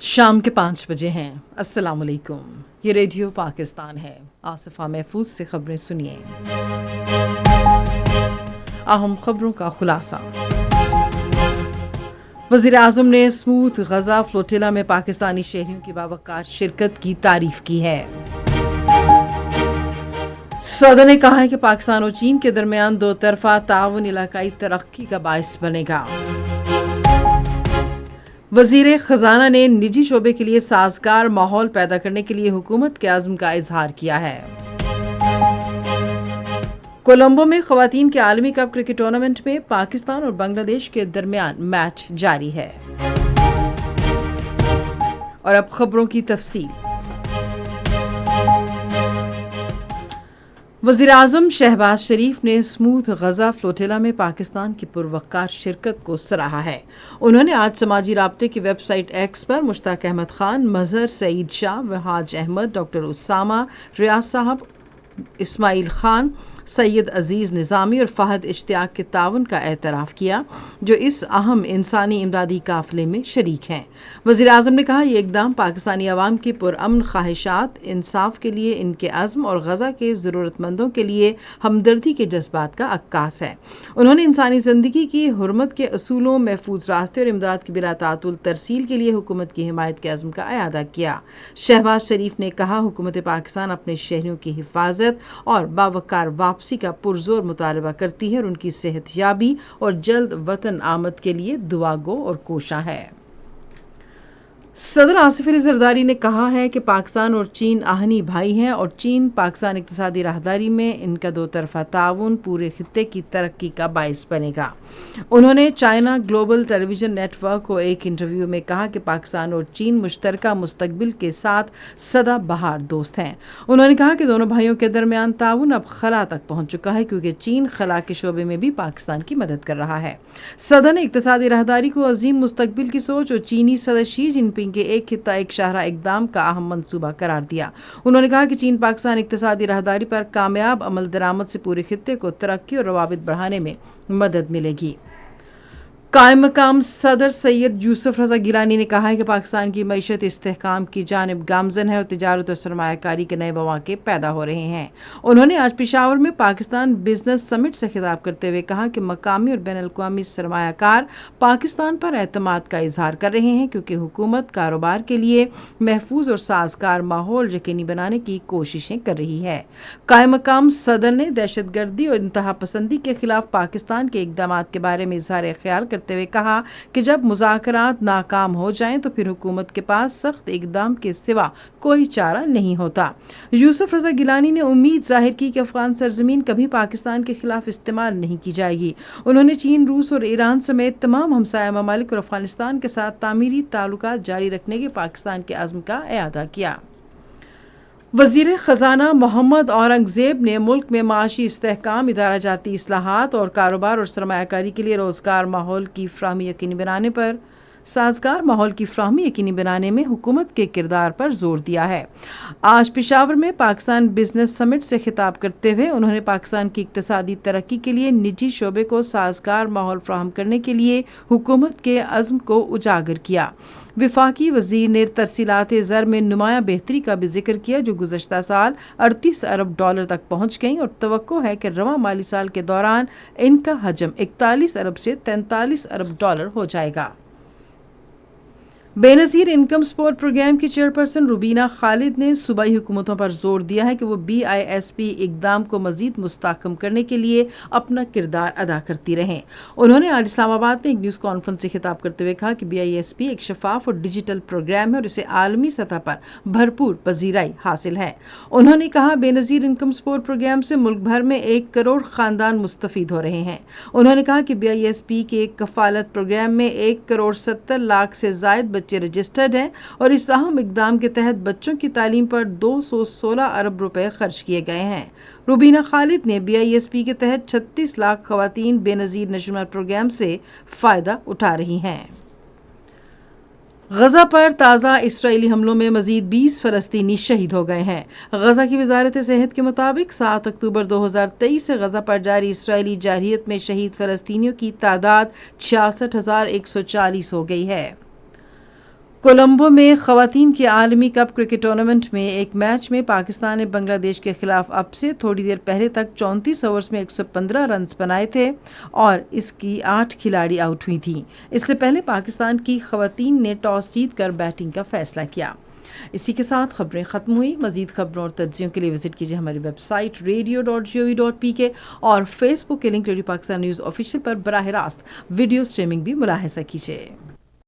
शाम के 5 बजे हैं। अस्सलाम वालेकुम। ये रेडियो पाकिस्तान है। आसिफा महफूज से खबरें सुनिए। अहम खबरों का खुलासा। वज़ीर आज़म ने स्मूथ गजा फ्लोटिला में पाकिस्तानी शहरियों की बावकार शिरकत की तारीफ की है। सदर ने कहा है कि पाकिस्तान और चीन के दरमियान दो तरफा ताउन इलाकाई तरक्की का बाइस बनेगा। वज़ीर ख़ज़ाना ने निजी शोबे के लिए साजगार माहौल पैदा करने के लिए हुकूमत के आज़म का इजहार किया है। कोलंबो में ख़वातीन के आलमी कप क्रिकेट टूर्नामेंट में पाकिस्तान और बांग्लादेश के दरमियान मैच जारी है। और अब खबरों की तफसील। वज़ीर आज़म शहबाज शरीफ ने स्मूथ गजा फ्लोटिला में पाकिस्तान की पुरवकार शिरकत को सराहा है। उन्होंने आज समाजी राब्ते की वेबसाइट एक्स पर मुश्ताक अहमद खान, मजहर सईद शाह, वहाज अहमद, डॉक्टर उसामा, रियाज साहब, इस्माइल खान, सैयद अजीज़ निज़ामी और फ़हद इश्तियाक के ताउन का एतराफ़ किया जो इस अहम इंसानी इमदादी काफ़िले में शरीक हैं। वज़ीर आज़म ने कहा यह इक़दाम पाकिस्तानी अवाम की पुरअमन ख्वाहिशात, इंसाफ के लिए इनके अज़्म और गज़ा के ज़रूरतमंदों के लिए हमदर्दी के जज्बात का अक्कास है। उन्होंने इंसानी ज़िंदगी की हुर्मत के असूलों, महफूज रास्ते और इमदाद की बिला तातुल तरसील के लिए हुकूमत की हिमायत के अज़्म का अयादा किया। शहबाज शरीफ ने कहा हुकूमत पाकिस्तान अपने शहरियों की हिफाजत और बावकार वापसी का पुरजोर मुतालबा करती है और उनकी सेहतयाबी और जल्द वतन आमद के लिए दुआ गो और कोशा है। सदर आसिफ अली जरदारी ने कहा है कि पाकिस्तान और चीन आहनी भाई हैं और चीन पाकिस्तान इक़्तिसादी राहदारी में इनका दो तरफा ताउन पूरे खित्ते की तरक्की का बाइस बनेगा। उन्होंने चाइना ग्लोबल टेलीविज़न नेटवर्क को एक इंटरव्यू में कहा कि पाकिस्तान और चीन मुश्तरका मुस्तकबिल के साथ सदा बहार दोस्त हैं। उन्होंने कहा कि दोनों भाइयों के दरमियान ताउन अब खला तक पहुँच चुका है क्योंकि चीन खला के शोबे में भी पाकिस्तान की मदद कर रहा है। सदर ने इक़्तिसादी राहदारी को अजीम मुस्तकबिल की सोच और चीनी सदर शी जिनपिंग के एक खित्ता एक शाहरा इक़दाम का अहम मंसूबा करार दिया। उन्होंने कहा कि चीन पाकिस्तान इक़्तिसादी राहदारी पर कामयाब अमल दरामद से पूरे खित्ते को तरक्की और रवाबित बढ़ाने में मदद मिलेगी। कायम मकाम सदर सैयद यूसुफ रज़ा गिलानी ने कहा है कि पाकिस्तान की मईशत इस्तेहकाम की जानिब गामजन है और तिजारत और सरमायाकारी के नए मौक़े पैदा हो रहे हैं। उन्होंने आज पेशावर में पाकिस्तान बिजनेस समिट से खिताब करते हुए कहा कि मकामी और बैनुल-अक़वामी सरमायाकार पाकिस्तान पर एतमाद का इजहार कर रहे हैं क्योंकि हुकूमत कारोबार के लिए महफूज और साजगार माहौल यकीनी बनाने की कोशिशें कर रही है। कायम मकाम सदर ने दहशतगर्दी और इंतहा पसंदी के खिलाफ पाकिस्तान के इक़दामात के बारे में इज़हार ख्याल करते हुए कहा कि जब मुज़ाकरात नाकाम हो जाएं तो फिर हुकूमत के पास सख्त इक़दाम के सिवा कोई चारा नहीं होता। यूसुफ रज़ा गिलानी ने उम्मीद जाहिर की कि अफगान सरजमीन कभी पाकिस्तान के खिलाफ इस्तेमाल नहीं की जाएगी। उन्होंने चीन, रूस और ईरान समेत तमाम हमसाया ममालिक और अफगानिस्तान के साथ तामीरी ताल्लुकात जारी रखने के पाकिस्तान के अज़्म का अयादा किया। वज़ीर ख़ज़ाना मोहम्मद औरंगज़ेब ने मुल्क में माशी इस्तेहकाम, इदारा जाती इस्लाहात और कारोबार और सरमायाकारी के लिए रोज़गार माहौल की फ़राहमी यकीनी बनाने पर साजगार माहौल की फ़राहमी यकीनी बनाने में हुकूमत के किरदार पर जोर दिया है। आज पेशावर में पाकिस्तान बिजनेस समिट से खिताब करते हुए उन्होंने पाकिस्तान की इक़्तिसादी तरक्की के लिए निजी शोबे को साजगार माहौल फ़राहम करने के लिए हुकूमत के अज़्म को उजागर किया। विफाकी वज़ीर ने तरसीलात ज़र में नुमायाँ बेहतरी का भी जिक्र किया जो गुज़श्ता साल 38 अरब डॉलर तक पहुँच गई और तवक्को है कि रवां माली साल के दौरान इनका हजम 41 अरब से 43 अरब डॉलर हो जाएगा। बेनज़ीर इनकम सपोर्ट प्रोग्राम की चेयरपर्सन रुबीना खालिद ने सूबाई हुकूमतों पर जोर दिया है कि वो BISP इक़दाम को मज़ीद मुस्तहकम करने के लिए अपना किरदार अदा करती रहें। उन्होंने आज इस्लामाबाद में एक न्यूज़ कॉन्फ्रेंस से खिताब करते हुए कहा कि BISP एक शफाफ और डिजिटल प्रोग्राम है और इसे आलमी सतह पर भरपूर पजीराई हासिल है। उन्होंने कहा बेनज़ीर इनकम सपोर्ट प्रोग्राम से मुल्क भर में 1 करोड़ ख़ानदान मुस्तफ़ीद हो रहे हैं। उन्होंने कहा कि BISP के कफ़ालत प्रोग्राम में 1 करोड़ 70 लाख से ज़ायद बच्चे रजिस्टर्ड हैं और इस अहम इक़दाम के तहत बच्चों की तालीम पर 216 अरब रुपए खर्च किए गए हैं। रुबीना खालिद ने BISP के तहत 36 लाख ख़वातीन बेनज़ीर नशुमात प्रोग्राम से फ़ायदा उठा रही हैं। गजा पर ताज़ा इसराइली हमलों में मज़ीद 20 फ़लस्तीनी शहीद हो गए हैं। गजा की वजारत सेहत के मुताबिक 7 अक्टूबर 2023 से गजा पर जारी इसराइली जारहियत में शहीद फ़लस्तीनियों की तादाद 66,140 हो गई है। کولمبو میں خواتین کے عالمی کپ کرکٹ ٹورنامنٹ میں ایک میچ میں پاکستان نے بنگلہ دیش کے خلاف اب سے تھوڑی دیر پہلے تک 34 اوورز میں 115 رنز بنائے تھے اور اس کی 8 کھلاڑی آؤٹ ہوئی تھیں۔ اس سے پہلے پاکستان کی خواتین نے ٹاس جیت کر بیٹنگ کا فیصلہ کیا۔ اسی کے ساتھ خبریں ختم ہوئی۔ مزید خبروں اور تجزیوں کے لیے وزٹ کیجیے ہماری ویب سائٹ radio.gov.pk اور فیس بک کے link radio Pakistan news official پر براہ راست ویڈیو سٹریمنگ بھی ملاحظہ کیجیے۔